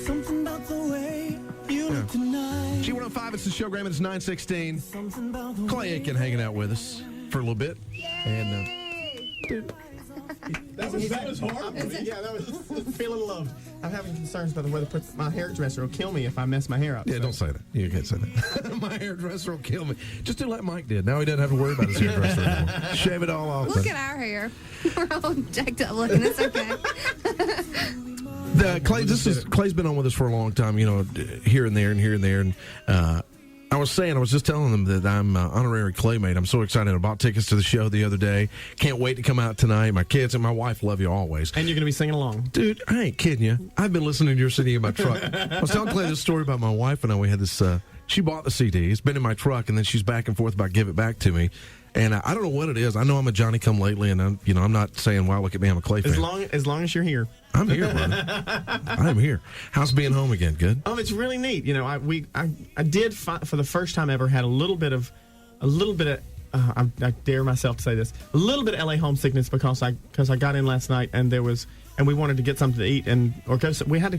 something about the way you look tonight. G105, it's the show, Graham. It's 9:16. Clay Aiken hanging out with us for a little bit. And, dude. That was hard. Yeah, that was feeling loved. I'm having concerns about whether my hairdresser will kill me if I mess my hair up. Yeah, don't say that. You can't say that. My hairdresser will kill me. Just do like Mike did. Now he doesn't have to worry about his hairdresser anymore. Shave it all off. Look at our hair. We're all jacked up looking. It's okay. Clay's been on with us for a long time, here and there and here and there. And I was just telling them that I'm honorary Claymate. I'm so excited. I bought tickets to the show the other day. Can't wait to come out tonight. My kids and my wife love you always. And you're going to be singing along. Dude, I ain't kidding you. I've been listening to your CD in my truck. I was telling Clay this story about my wife and I. We had this, she bought the CD. It's been in my truck, and then she's back and forth about give it back to me. And I don't know what it is. I know I'm a Johnny-come-lately, and I'm not saying, wow, look at me, I'm a Clay fan. As long as you're here. I'm here, brother. I'm here. How's being home again? Good? It's really neat. I did, for the first time ever, had a little bit of I dare myself to say this, a little bit of LA homesickness because I got in last night and we wanted to get something to eat we had to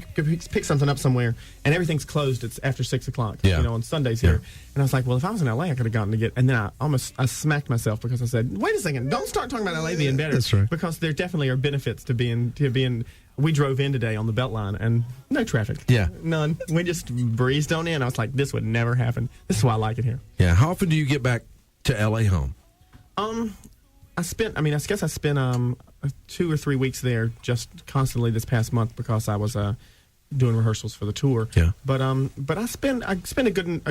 pick something up somewhere, and everything's closed. It's after 6 o'clock, on Sundays here. And I was like, well, if I was in LA, I could have gotten to get. And then I smacked myself because I said, wait a second, don't start talking about LA being better. That's right. Because there definitely are benefits to being. We drove in today on the Beltline and no traffic. Yeah, none. We just breezed on in. I was like, this would never happen. This is why I like it here. Yeah. How often do you get back to LA home? I guess I spent 2 or 3 weeks there just constantly this past month because I was doing rehearsals for the tour. Yeah. But I spend a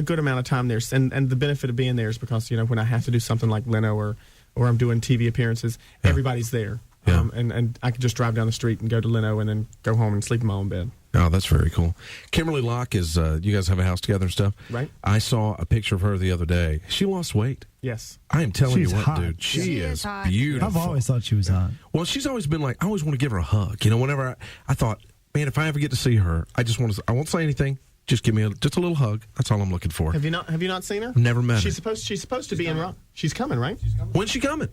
good amount of time there, and the benefit of being there is because when I have to do something like Leno or I'm doing TV appearances, everybody's there. Yeah. And I could just drive down the street and go to Leno and then go home and sleep in my own bed. Oh, that's very cool. Kimberly Locke is, you guys have a house together and stuff? Right. I saw a picture of her the other day. She lost weight. Yes. I am telling She's you what, hot. dude. She is hot. beautiful. I've always thought she was hot. Well, she's always been like, I always want to give her a hug. Whenever I thought, man, if I ever get to see her, I won't say anything. Just give me just a little hug. That's all I'm looking for. Have you not seen her? Never met her. She's supposed to be in Raleigh. She's coming, right? When's she coming?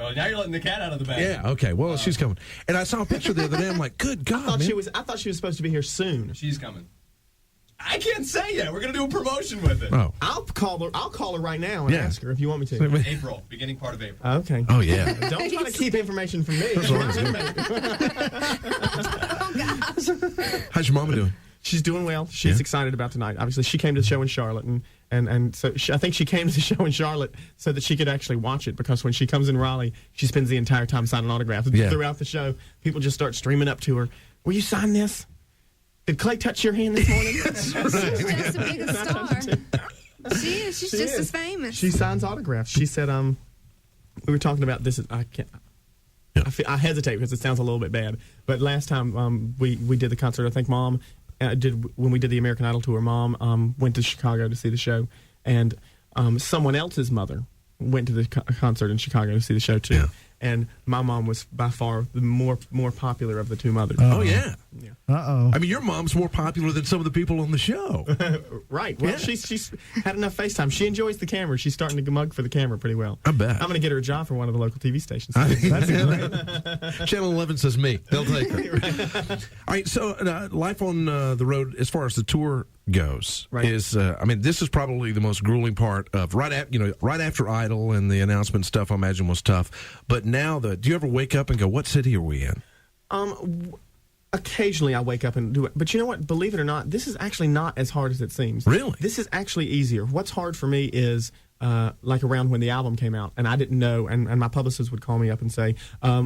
Oh, now you're letting the cat out of the bag. Yeah, okay. Well, she's coming. And I saw a picture the other day. I'm like, good God, I man. thought she was supposed to be here soon. She's coming. I can't say yet. We're going to do a promotion with it. Oh. I'll call her right now and ask her if you want me to. April, beginning part of April. Okay. Oh, yeah. Don't try to keep information from me. Oh, gosh. How's your mama doing? She's doing well. She's excited about tonight. Obviously, she came to the show in Charlotte, and so I think she came to the show in Charlotte so that she could actually watch it, because when she comes in Raleigh, she spends the entire time signing autographs. Yeah. Throughout the show, people just start streaming up to her. Will you sign this? Did Clay touch your hand this morning? She's just as big a star. She is. She's just as famous. She signs autographs. She said, we were talking about this. I can't. Yeah. I hesitate because it sounds a little bit bad. But last time we did the concert, I think Mom when we did the American Idol tour, Mom went to Chicago to see the show, and someone else's mother went to the concert in Chicago to see the show too. Yeah. And my mom was by far the more popular of the two mothers. Oh, yeah. Uh-oh. I mean, your mom's more popular than some of the people on the show. Right. Well, she's had enough FaceTime. She enjoys the camera. She's starting to mug for the camera pretty well. I bet. I'm going to get her a job for one of the local TV stations. That's great. Channel 11 says me. They'll take her. All right, so life on the road, as far as the tour goes, is this is probably the most grueling part of right after Idol and the announcement stuff. I imagine was tough, but now do you ever wake up and go, what city are we in? Occasionally I wake up and do it, but you know what? Believe it or not, this is actually not as hard as it seems. Really? This is actually easier. What's hard for me is like around when the album came out, and I didn't know, and my publicist would call me up and say,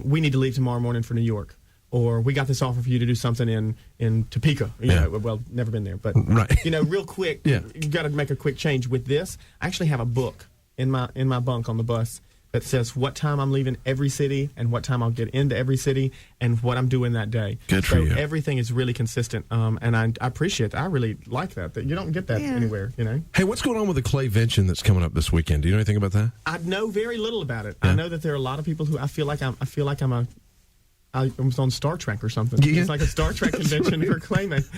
we need to leave tomorrow morning for New York. Or we got this offer for you to do something in Topeka. Well, never been there, but real quick. Yeah. You got to make a quick change with this. I actually have a book in my bunk on the bus that says what time I'm leaving every city and what time I'll get into every city and what I'm doing that day. Good for you. Everything is really consistent, and I appreciate that. I really like that you don't get that anywhere. Hey, what's going on with the Clayvention that's coming up this weekend? Do you know anything about that? I know very little about it. Yeah. I know that there are a lot of people who I was on Star Trek or something. Yeah. It's like a Star Trek convention for Claymate.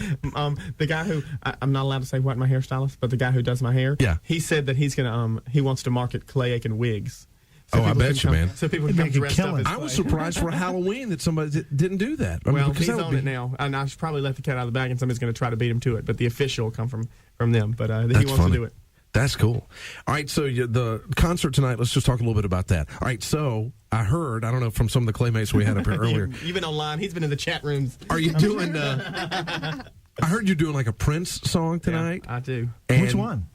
The guy who I'm not allowed to say what my hairstylist, but the guy who does my hair, yeah, he said that he's gonna he wants to market Clay Aiken wigs. So Oh, I people bet can you, come- man. So people It'd can come make a dressed up killing. as I was Clay. surprised for Halloween that somebody didn't do that. I mean, Well, because he's that would on be- it now, and I should probably let the cat out of the bag, and somebody's going to try to beat him to it. But the official will come from them. But he That's wants funny. to do it. That's cool. All right, so the concert tonight, let's just talk a little bit about that. All right, so I heard, I don't know, from some of the Claymates we had up here earlier. You've been online. He's been in the chat rooms. Are you doing, I heard you're doing like a Prince song tonight. Yeah, I do. And- Which one?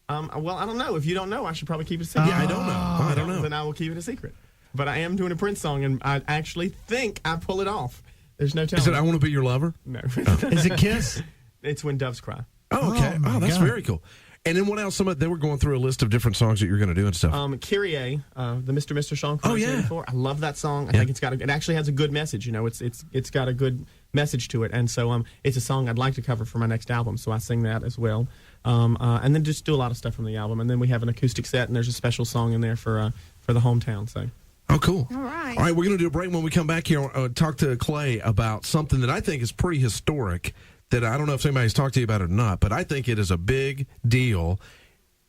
Well, I don't know. If you don't know, I should probably keep it a secret. Yeah, I don't know. I don't know. Then I will keep it a secret. But I am doing a Prince song, and I actually think I pull it off. There's no telling. Is it I Want to Be Your Lover? No. Is it Kiss? It's When Doves Cry. Oh, okay. Oh, my That's God. very cool. And then what else? They were going through a list of different songs that you're going to do and stuff. Kyrie, the Mr. song. Oh, yeah. Before. I love that song. I Yeah. think it actually has a good message. You know, it's got a good message to it, and so it's a song I'd like to cover for my next album. So I sing that as well, and then just do a lot of stuff from the album. And then we have an acoustic set, and there's a special song in there for the hometown. So. Oh, cool. All right. All right, we're going to do a break. When we come back here, talk to Clay about something that I think is pretty historic that I don't know if anybody's talked to you about it or not, but I think it is a big deal.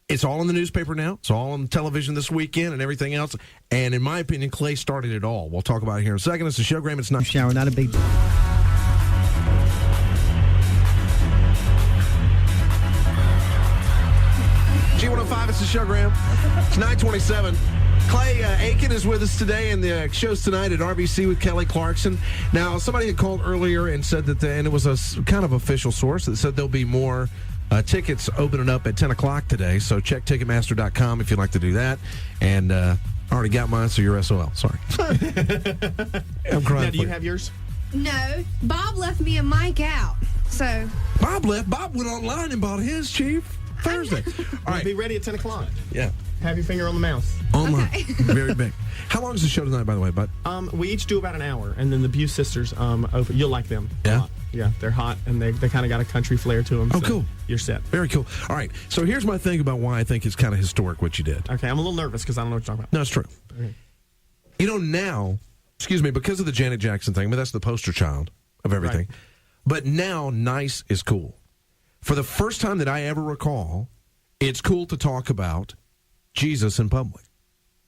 It's all in the newspaper now. It's all on television this weekend and everything else. And in my opinion, Clay started it all. We'll talk about it here in a second. It's the show, Graham. It's not Shower, not a big. G105, it's the show, Graham. It's 9:27. Clay Aiken is with us today, and the show's tonight at RBC with Kelly Clarkson. Now, somebody had called earlier and said that, and it was a kind of official source that said there'll be more tickets opening up at 10 o'clock today, so check Ticketmaster.com if you'd like to do that. And I already got mine, so you're SOL. Sorry. I'm crying. Now, do you for have yours? No, Bob left me a mic out. So Bob left. Bob went online and bought his, Chief, Thursday. All right. Be ready at 10 o'clock. Yeah. Have your finger on the mouse. Online. Okay. Very big. How long is the show tonight, by the way, bud? We each do about an hour, and then the Buse sisters, open. You'll like them. a Yeah? lot. Yeah, they're hot, and they kind of got a country flair to them. Oh, so cool. You're set. Very cool. All right. So here's my thing about why I think it's kind of historic what you did. Okay, I'm a little nervous because I don't know what you're talking about. No, it's true. Okay. You know, now, excuse me, because of the Janet Jackson thing, but that's the poster child of everything. Right. But now, nice is cool. For the first time that I ever recall, it's cool to talk about Jesus in public.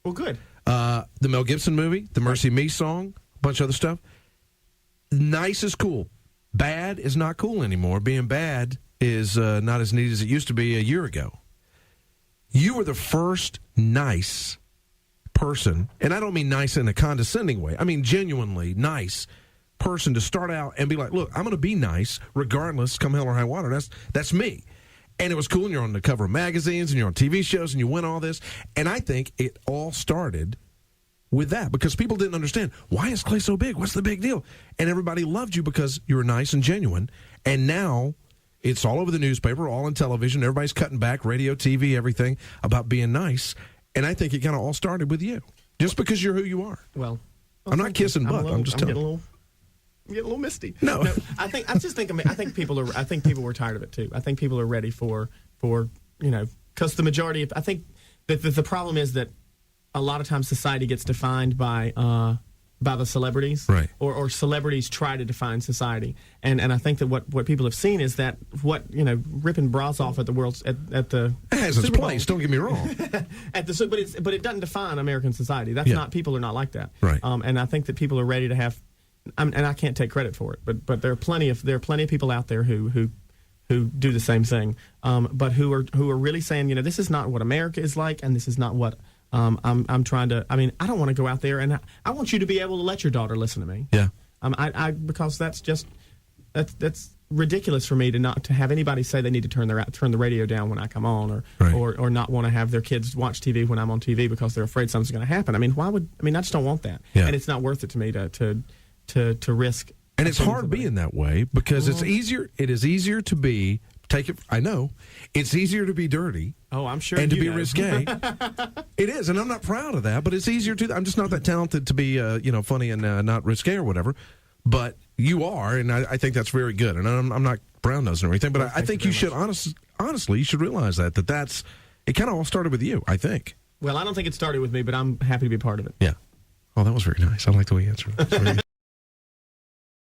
Well, good. The Mel Gibson movie, the Mercy Me song, a bunch of other stuff. Nice is cool. Bad is not cool anymore. Being bad is not as neat as it used to be a year ago. You were the first nice person, and I don't mean nice in a condescending way. I mean genuinely nice person to start out and be like, look, I'm going to be nice regardless, come hell or high water. That's me. And it was cool, and you're on the cover of magazines, and you're on TV shows, and you win all this. And I think it all started with that because people didn't understand, why is Clay so big? What's the big deal? And everybody loved you because you were nice and genuine. And now it's all over the newspaper, all on television. Everybody's cutting back, radio, TV, everything about being nice. And I think it kind of all started with you just because you're who you are. Well, I'm not kissing butt. I'm just telling you. I'm getting a little misty. No. I think people were tired of it too. I think people are ready for because the majority of I think that the problem is that a lot of times society gets defined by the celebrities, right? Or celebrities try to define society, and I think that what people have seen is that ripping bras off at the world's at the it has its Super Bowl. place. Don't get me wrong. but it doesn't define American society. That's Yeah. not people are not like that, Right. And I think that people are ready to have. And I can't take credit for it, but there are plenty of people out there who do the same thing, but who are really saying, this is not what America is like, and this is not what I'm trying to. I mean, I don't want to go out there, and I want you to be able to let your daughter listen to me. Yeah. Because that's ridiculous for me to not to have anybody say they need to turn the radio down when I come on, Right. or not want to have their kids watch TV when I'm on TV because they're afraid something's going to happen. I mean, I just don't want that, Yeah. and it's not worth it to me to risk. And it's hard being that way because it's easier. It is easier to be. I know. It's easier to be dirty. Oh, I'm sure. And to you be know. risque. It is, and I'm not proud of that, but it's easier to. I'm just not that talented to be, funny and not risque or whatever. But you are, and I think that's very good. And I'm not brown nosing or anything, but I think you should honestly, you should realize that's. It kind of all started with you, I think. Well, I don't think it started with me, but I'm happy to be part of it. Yeah. Oh, that was very nice. I like the way you answered.